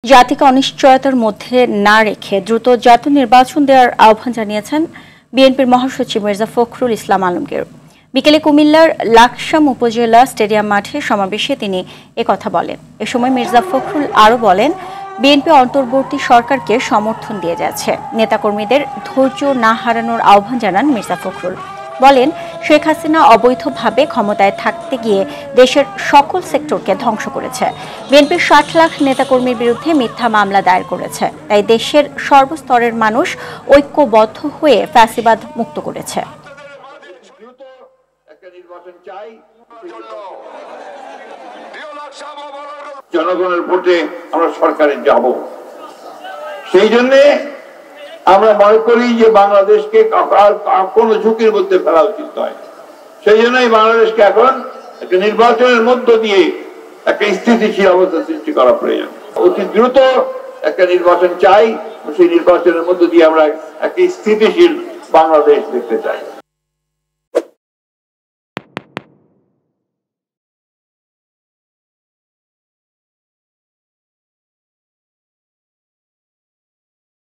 জাতিকে অনিশ্চয়তার মধ্যে না রেখে দ্রুত জাতীয় নির্বাচন দেওয়ার আহ্বান জানিয়েছেন বিএনপির মহাসচিব মির্জা ফখরুল ইসলাম আলমগীর। বিকেলে কুমিল্লার লাকসাম উপজেলা স্টেডিয়াম মাঠে সমাবেশে তিনি একথা বলেন। এ সময় মির্জা ফখরুল আরও বলেন, বিএনপি অন্তর্বর্তী সরকারকে সমর্থন দিয়ে যাচ্ছে। নেতাকর্মীদের ধৈর্য না হারানোর আহ্বান জানান মির্জা ফখরুল। বলেন, শেখ হাসিনা অবৈধভাবে ক্ষমতায় থাকতে গিয়ে দেশের সকল সেক্টরকে ধ্বংস করেছে। বিএনপির ৬০ লাখ নেতাকর্মীর বিরুদ্ধে মিথ্যা মামলা দায়ের করেছে। তাই দেশের সর্বস্তরের মানুষ ঐক্যবদ্ধ হয়ে ফ্যাসিবাদ মুক্ত করেছে। জনগণের ভোটে আমরা সরকারে যাব, সেই জন্য আমরা মনে করি যে বাংলাদেশকে কোনো ঝুঁকির মধ্যে ফেলা উচিত নয়। সেই জন্যই বাংলাদেশকে এখন একটা নির্বাচনের মধ্য দিয়ে একটা স্থিতিশীল অবস্থা সৃষ্টি করা প্রয়োজন। অতি দ্রুত একটা নির্বাচন চাই, সেই নির্বাচনের মধ্য দিয়ে আমরা একটা স্থিতিশীল বাংলাদেশ দেখতে চাই।